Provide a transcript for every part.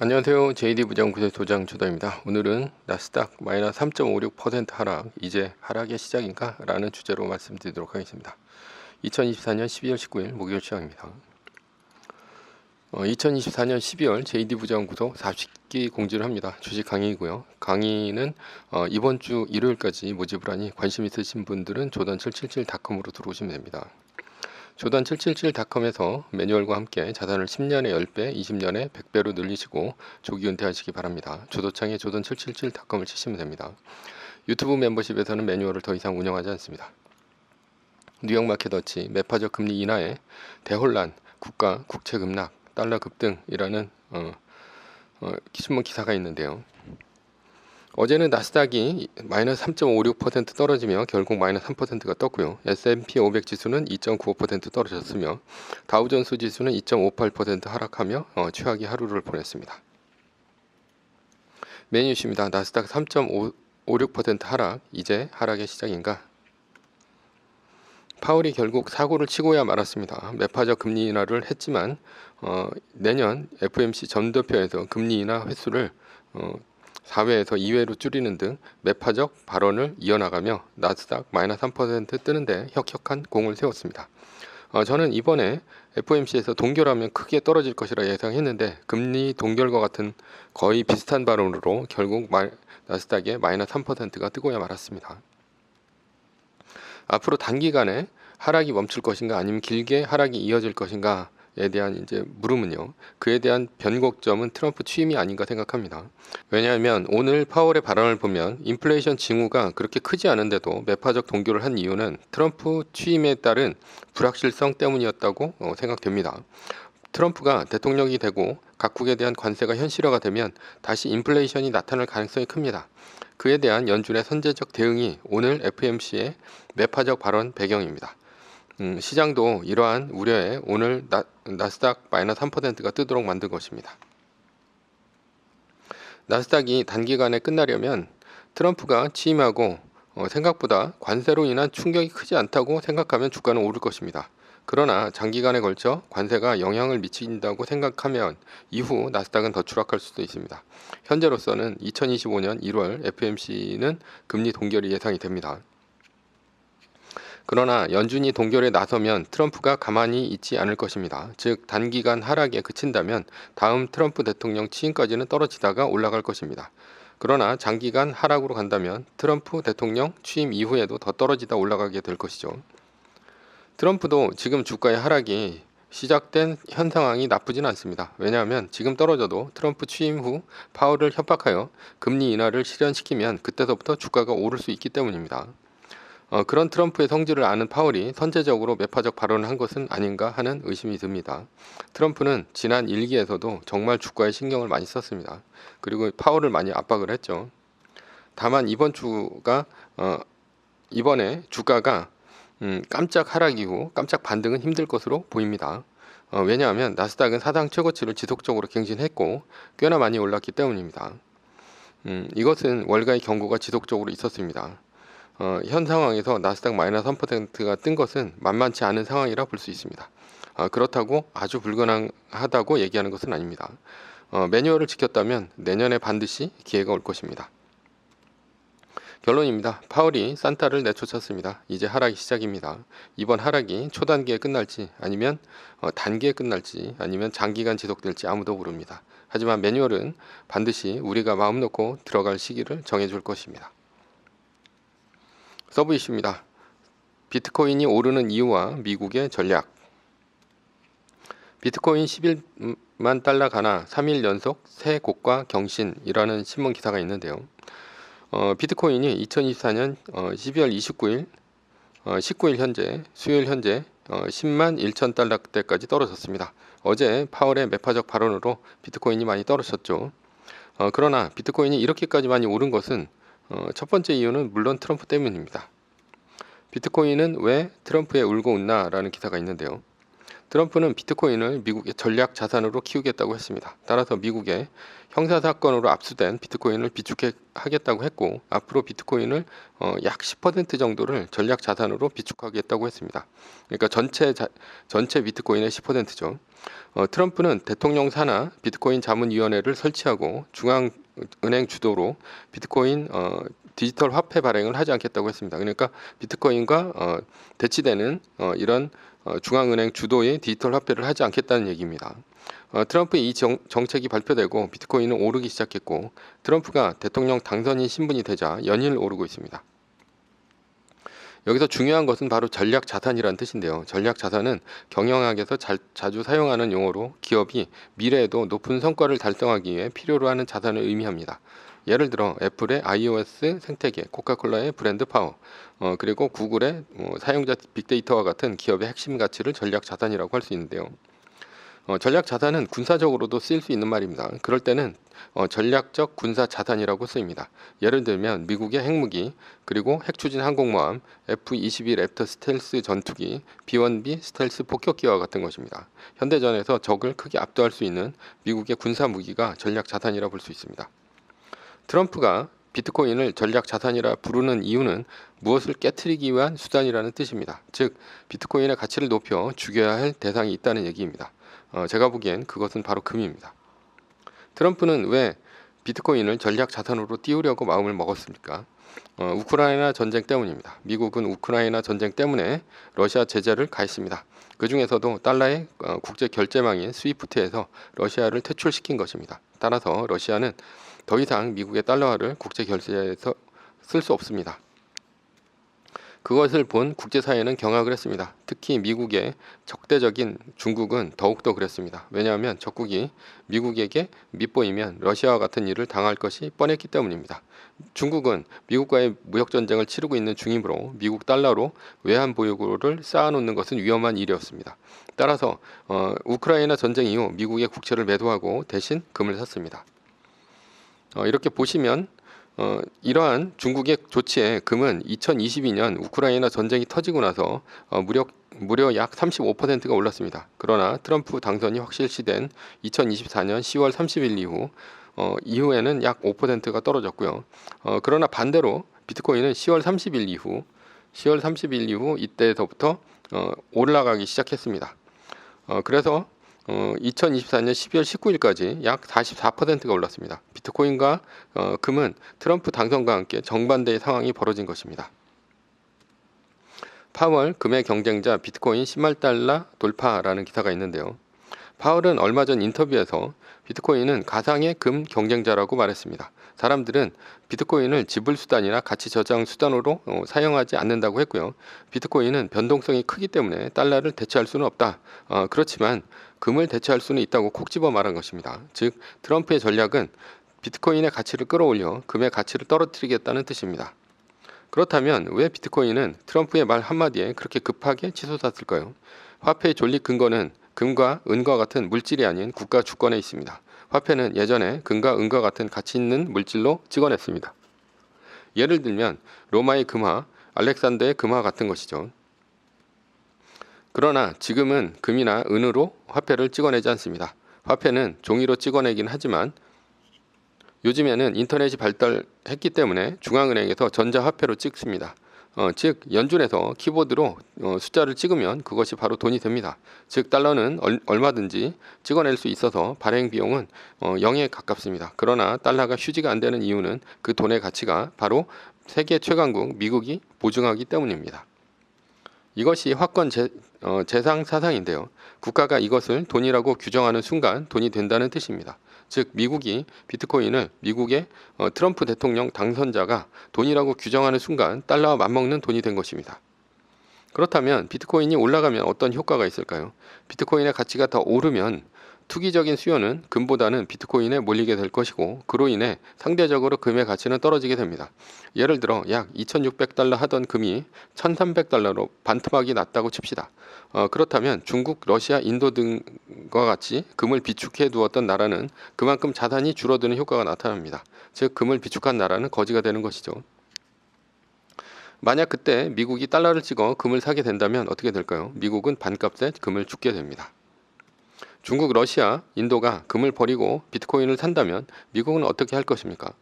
안녕하세요. JD부장 구세소장 조다입니다. 오늘은 나스닥 마이너스 3.56% 하락, 이제 하락의 시작인가? 라는 주제로 말씀드리도록 하겠습니다. 2024년 12월 19일 목요일 시황입니다. 2024년 12월 JD부장 구독 40기 공지를 합니다. 주식 강의이고요. 강의는 이번 주 일요일까지 모집을 하니 관심 있으신 분들은 조던777.com으로 들어오시면 됩니다. 조던777.com에서 매뉴얼과 함께 자산을 10년에 10배, 20년에 100배로 늘리시고 조기 은퇴하시기 바랍니다. 주도창에 조던777.com을 치시면 됩니다. 유튜브 멤버십에서는 매뉴얼을 더 이상 운영하지 않습니다. 뉴욕 마켓워치 매파적 금리 인하에 대혼란, 국가, 국채 급락, 달러 급등이라는 신문 기사가 있는데요. 어제는 나스닥이 마이너스 3.56% 떨어지며 결국 마이너스 3%가 떴고요. S&P 500 지수는 2.95% 떨어졌으며 다우존스 지수는 2.58% 하락하며 최악의 하루를 보냈습니다. 메뉴입니다. 나스닥 3.56% 하락, 이제 하락의 시작인가? 파월이 결국 사고를 치고야 말았습니다. 매파적 금리 인하를 했지만 내년 FOMC 전도표에서 금리 인하 횟수를 4회에서 2회로 줄이는 등 매파적 발언을 이어나가며 나스닥 마이너스 3% 뜨는데 혁혁한 공을 세웠습니다. 저는 이번에 FOMC에서 동결하면 크게 떨어질 것이라 예상했는데 금리 동결과 같은 거의 비슷한 발언으로 결국 나스닥의 마이너스 3%가 뜨고야 말았습니다. 앞으로 단기간에 하락이 멈출 것인가 아니면 길게 하락이 이어질 것인가에 대한 이제 물음은요. 그에 대한 변곡점은 트럼프 취임이 아닌가 생각합니다. 왜냐하면 오늘 파월의 발언을 보면 인플레이션 징후가 그렇게 크지 않은데도 매파적 동결을 한 이유는 트럼프 취임에 따른 불확실성 때문이었다고 생각됩니다. 트럼프가 대통령이 되고 각국에 대한 관세가 현실화가 되면 다시 인플레이션이 나타날 가능성이 큽니다. 그에 대한 연준의 선제적 대응이 오늘 FOMC의 매파적 발언 배경입니다. 시장도 이러한 우려에 오늘 나스닥 마이너스 3%가 뜨도록 만든 것입니다. 나스닥이 단기간에 끝나려면 트럼프가 취임하고 생각보다 관세로 인한 충격이 크지 않다고 생각하면 주가는 오를 것입니다. 그러나 장기간에 걸쳐 관세가 영향을 미친다고 생각하면 이후 나스닥은 더 추락할 수도 있습니다. 현재로서는 2025년 1월 FOMC는 금리 동결이 예상이 됩니다. 그러나 연준이 동결에 나서면 트럼프가 가만히 있지 않을 것입니다. 즉 단기간 하락에 그친다면 다음 트럼프 대통령 취임까지는 떨어지다가 올라갈 것입니다. 그러나 장기간 하락으로 간다면 트럼프 대통령 취임 이후에도 더 떨어지다 올라가게 될 것이죠. 트럼프도 지금 주가의 하락이 시작된 현 상황이 나쁘진 않습니다. 왜냐하면 지금 떨어져도 트럼프 취임 후 파월을 협박하여 금리 인하를 실현시키면 그때서부터 주가가 오를 수 있기 때문입니다. 그런 트럼프의 성질을 아는 파월이 선제적으로 매파적 발언을 한 것은 아닌가 하는 의심이 듭니다. 트럼프는 지난 일기에서도 정말 주가에 신경을 많이 썼습니다. 그리고 파월을 많이 압박을 했죠. 다만 이번에 주가가 깜짝 하락 이후 깜짝 반등은 힘들 것으로 보입니다. 왜냐하면 나스닥은 사상 최고치를 지속적으로 갱신했고 꽤나 많이 올랐기 때문입니다. 이것은 월가의 경고가 지속적으로 있었습니다. 현 상황에서 나스닥 마이너스 3%가 뜬 것은 만만치 않은 상황이라 볼 수 있습니다. 그렇다고 아주 불가능하다고 얘기하는 것은 아닙니다. 매뉴얼을 지켰다면 내년에 반드시 기회가 올 것입니다. 결론입니다. 파월이 산타를 내쫓았습니다. 이제 하락이 시작입니다. 이번 하락이 초단기에 끝날지 아니면 단기에 끝날지 아니면 장기간 지속될지 아무도 모릅니다. 하지만 매뉴얼은 반드시 우리가 마음 놓고 들어갈 시기를 정해줄 것입니다. 서브 이슈입니다. 비트코인이 오르는 이유와 미국의 전략. 비트코인 11만 달러 가나 3일 연속 새 고가 경신이라는 신문 기사가 있는데요. 비트코인이 2024년 12월 29일 19일 현재 수요일 현재 10만 1천 달러대까지 떨어졌습니다. 어제 파월의 매파적 발언으로 비트코인이 많이 떨어졌죠. 그러나 비트코인이 이렇게까지 많이 오른 것은 첫 번째 이유는 물론 트럼프 때문입니다. 비트코인은 왜 트럼프에 울고 웃나 라는 기사가 있는데요. 트럼프는 비트코인을 미국의 전략 자산으로 키우겠다고 했습니다. 따라서 미국의 형사사건으로 압수된 비트코인을 비축하겠다고 했고, 앞으로 비트코인을 약 10% 정도를 전략 자산으로 비축하겠다고 했습니다. 그러니까 전체 비트코인의 10%죠. 트럼프는 대통령 산하 비트코인 자문위원회를 설치하고 중앙은행 주도로 비트코인 디지털 화폐 발행을 하지 않겠다고 했습니다. 그러니까 비트코인과 대치되는 이런 중앙은행 주도의 디지털 화폐를 하지 않겠다는 얘기입니다. 트럼프의 이 정책이 발표되고 비트코인은 오르기 시작했고, 트럼프가 대통령 당선인 신분이 되자 연일 오르고 있습니다. 여기서 중요한 것은 바로 전략 자산이라는 뜻인데요. 전략 자산은 경영학에서 자주 사용하는 용어로 기업이 미래에도 높은 성과를 달성하기 위해 필요로 하는 자산을 의미합니다. 예를 들어 애플의 iOS 생태계, 코카콜라의 브랜드 파워, 그리고 구글의 사용자 빅데이터와 같은 기업의 핵심 가치를 전략 자산이라고 할 수 있는데요. 전략 자산은 군사적으로도 쓰일 수 있는 말입니다. 그럴 때는 전략적 군사 자산이라고 쓰입니다. 예를 들면 미국의 핵무기, 그리고 핵추진 항공모함, F-21 랩터 스텔스 전투기, B-1B 스텔스 폭격기와 같은 것입니다. 현대전에서 적을 크게 압도할 수 있는 미국의 군사 무기가 전략 자산이라 볼 수 있습니다. 트럼프가 비트코인을 전략 자산이라 부르는 이유는 무엇을 깨트리기 위한 수단이라는 뜻입니다. 즉, 비트코인의 가치를 높여 죽여야 할 대상이 있다는 얘기입니다. 제가 보기엔 그것은 바로 금입니다. 트럼프는 왜 비트코인을 전략 자산으로 띄우려고 마음을 먹었습니까? 우크라이나 전쟁 때문입니다. 미국은 우크라이나 전쟁 때문에 러시아 제재를 가했습니다. 그 중에서도 달러의 국제 결제망인 스위프트에서 러시아를 퇴출시킨 것입니다. 따라서 러시아는 더 이상 미국의 달러화를 국제 결제에서 쓸 수 없습니다. 그것을 본 국제사회는 경악을 했습니다. 특히 미국의 적대적인 중국은 더욱더 그랬습니다. 왜냐하면 적국이 미국에게 밉보이면 러시아와 같은 일을 당할 것이 뻔했기 때문입니다. 중국은 미국과의 무역전쟁을 치르고 있는 중이므로 미국 달러로 외환 보유고를 쌓아놓는 것은 위험한 일이었습니다. 따라서 우크라이나 전쟁 이후 미국의 국채를 매도하고 대신 금을 샀습니다. 이렇게 보시면 이러한 중국의 조치에 금은 2022년 우크라이나 전쟁이 터지고 나서 무려 약 35%가 올랐습니다. 그러나 트럼프 당선이 확실시된 2024년 10월 30일 이후에는 약 5%가 떨어졌고요. 그러나 반대로 비트코인은 10월 30일 이후 이때서부터 올라가기 시작했습니다. 그래서 2024년 12월 19일까지 약 44%가 올랐습니다. 비트코인과 금은 트럼프 당선과 함께 정반대의 상황이 벌어진 것입니다. 파월 금의 경쟁자 비트코인 10만 달러 돌파라는 기사가 있는데요. 파월은 얼마 전 인터뷰에서 비트코인은 가상의 금 경쟁자라고 말했습니다. 사람들은 비트코인을 지불 수단이나 가치 저장 수단으로 사용하지 않는다고 했고요. 비트코인은 변동성이 크기 때문에 달러를 대체할 수는 없다. 그렇지만 금을 대체할 수는 있다고 콕 집어 말한 것입니다. 즉, 트럼프의 전략은 비트코인의 가치를 끌어올려 금의 가치를 떨어뜨리겠다는 뜻입니다. 그렇다면 왜 비트코인은 트럼프의 말 한마디에 그렇게 급하게 치솟았을까요? 화폐의 존립 근거는 금과 은과 같은 물질이 아닌 국가 주권에 있습니다. 화폐는 예전에 금과 은과 같은 가치 있는 물질로 찍어냈습니다. 예를 들면 로마의 금화, 알렉산더의 금화 같은 것이죠. 그러나 지금은 금이나 은으로 화폐를 찍어내지 않습니다. 화폐는 종이로 찍어내긴 하지만 요즘에는 인터넷이 발달했기 때문에 중앙은행에서 전자화폐로 찍습니다. 즉 연준에서 키보드로 숫자를 찍으면 그것이 바로 돈이 됩니다. 즉 달러는 얼마든지 찍어낼 수 있어서 발행 비용은 0에 가깝습니다. 그러나 달러가 휴지가 안 되는 이유는 그 돈의 가치가 바로 세계 최강국 미국이 보증하기 때문입니다. 이것이 화권 재상 사상인데요. 국가가 이것을 돈이라고 규정하는 순간 돈이 된다는 뜻입니다. 즉 미국이 비트코인을 미국의 트럼프 대통령 당선자가 돈이라고 규정하는 순간 달러와 맞먹는 돈이 된 것입니다. 그렇다면 비트코인이 올라가면 어떤 효과가 있을까요? 비트코인의 가치가 더 오르면 투기적인 수요는 금보다는 비트코인에 몰리게 될 것이고, 그로 인해 상대적으로 금의 가치는 떨어지게 됩니다. 예를 들어 약 2600달러 하던 금이 1300달러로 반토막이 났다고 칩시다. 그렇다면 중국, 러시아, 인도 등과 같이 금을 비축해 두었던 나라는 그만큼 자산이 줄어드는 효과가 나타납니다. 즉 금을 비축한 나라는 거지가 되는 것이죠. 만약 그때 미국이 달러를 찍어 금을 사게 된다면 어떻게 될까요? 미국은 반값에 금을 주게 됩니다. 중국, 러시아, 인도가 금을 버리고 비트코인을 산다면 미국은 어떻게 할 것입니까?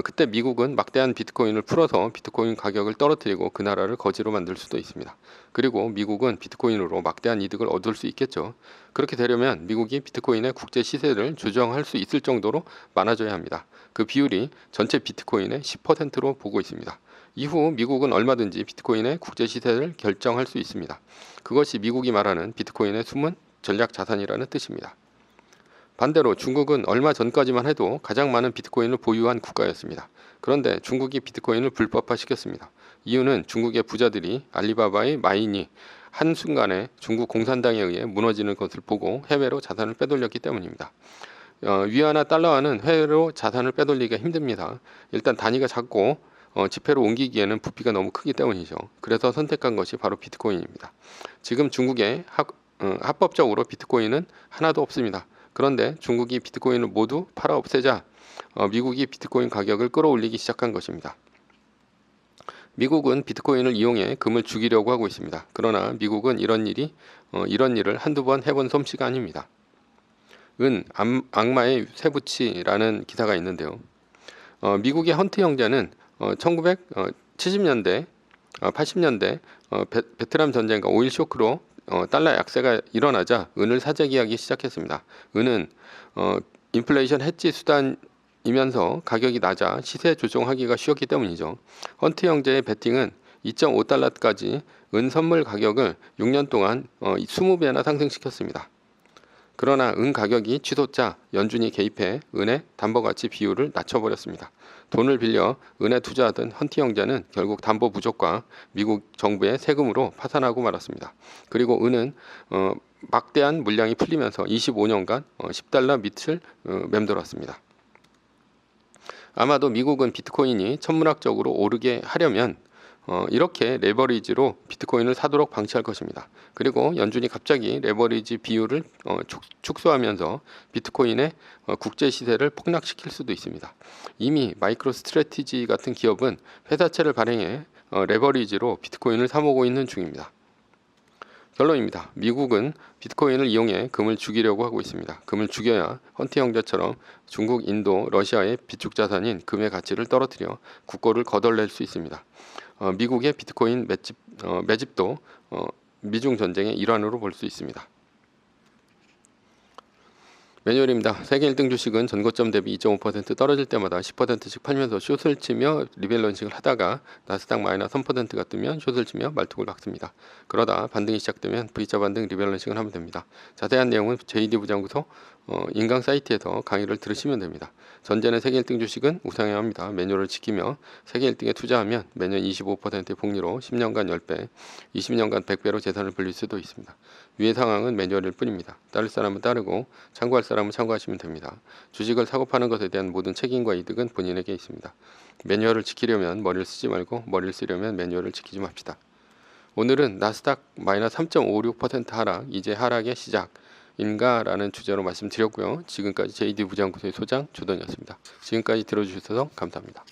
그때 미국은 막대한 비트코인을 풀어서 비트코인 가격을 떨어뜨리고 그 나라를 거지로 만들 수도 있습니다. 그리고 미국은 비트코인으로 막대한 이득을 얻을 수 있겠죠. 그렇게 되려면 미국이 비트코인의 국제 시세를 조정할 수 있을 정도로 많아져야 합니다. 그 비율이 전체 비트코인의 10%로 보고 있습니다. 이후 미국은 얼마든지 비트코인의 국제 시세를 결정할 수 있습니다. 그것이 미국이 말하는 비트코인의 숨은 전략 자산이라는 뜻입니다. 반대로 중국은 얼마 전까지만 해도 가장 많은 비트코인을 보유한 국가였습니다. 그런데 중국이 비트코인을 불법화시켰습니다. 이유는 중국의 부자들이 알리바바의 마인이 한순간에 중국 공산당에 의해 무너지는 것을 보고 해외로 자산을 빼돌렸기 때문입니다. 위안화 달러화는 해외로 자산을 빼돌리기가 힘듭니다. 일단 단위가 작고 지폐로 옮기기에는 부피가 너무 크기 때문이죠. 그래서 선택한 것이 바로 비트코인입니다. 지금 중국에 합법적으로 비트코인은 하나도 없습니다. 그런데 중국이 비트코인을 모두 팔아 없애자 미국이 비트코인 가격을 끌어올리기 시작한 것입니다. 미국은 비트코인을 이용해 금을 죽이려고 하고 있습니다. 그러나 미국은 이런 일을 한두 번 해본 솜씨가 아닙니다. 악마의 쇠붙이라는 기사가 있는데요. 미국의 헌트 형제는 1970년대, 80년대 베트남 전쟁과 오일 쇼크로 달러 약세가 일어나자 은을 사재기하기 시작했습니다. 은은 인플레이션 해지 수단이면서 가격이 낮아 시세 조정하기가 쉬웠기 때문이죠. 헌트 형제의 베팅은 2.5달러까지 은 선물 가격을 6년 동안 20배나 상승시켰습니다. 그러나 은 가격이 치솟자 연준이 개입해 은의 담보가치 비율을 낮춰버렸습니다. 돈을 빌려 은에 투자하던 헌티 형제는 결국 담보 부족과 미국 정부의 세금으로 파산하고 말았습니다. 그리고 은은 막대한 물량이 풀리면서 25년간 10달러 밑을 맴돌았습니다. 아마도 미국은 비트코인이 천문학적으로 오르게 하려면 이렇게 레버리지로 비트코인을 사도록 방치할 것입니다. 그리고 연준이 갑자기 레버리지 비율을 축소하면서 비트코인의 국제 시세를 폭락시킬 수도 있습니다. 이미 마이크로 스트래티지 같은 기업은 회사채를 발행해 레버리지로 비트코인을 사모으고 있는 중입니다. 결론입니다. 미국은 비트코인을 이용해 금을 죽이려고 하고 있습니다. 금을 죽여야 헌트 형제처럼 중국, 인도, 러시아의 비축 자산인 금의 가치를 떨어뜨려 국고를 거덜낼 수 있습니다. 미국의 비트코인 매집도 미중 전쟁의 일환으로 볼 수 있습니다. 매뉴얼입니다. 세계 1등 주식은 전고점 대비 2.5% 떨어질 때마다 10%씩 팔면서 숏을 치며 리밸런싱을 하다가 나스닥 마이너스 3%가 뜨면 숏을 치며 말뚝을 박습니다. 그러다 반등이 시작되면 V자 반등 리밸런싱을 하면 됩니다. 자세한 내용은 JD 부장구소 인강 사이트에서 강의를 들으시면 됩니다. 전제는 세계 1등 주식은 우상해야 합니다. 매뉴얼을 지키며 세계 1등에 투자하면 매년 25%의 복리로 10년간 10배, 20년간 100배로 재산을 불릴 수도 있습니다. 위의 상황은 매뉴얼일 뿐입니다. 따를 사람은 따르고 참고할 사람은 참고하시면 됩니다. 주식을 사고 파는 것에 대한 모든 책임과 이득은 본인에게 있습니다. 매뉴얼을 지키려면 머리를 쓰지 말고 머리를 쓰려면 매뉴얼을 지키지 맙시다. 오늘은 나스닥 마이너스 3.56% 하락, 이제 하락의 시작인가 라는 주제로 말씀드렸고요. 지금까지 JD 부장구소의 소장 조던이었습니다. 지금까지 들어주셔서 감사합니다.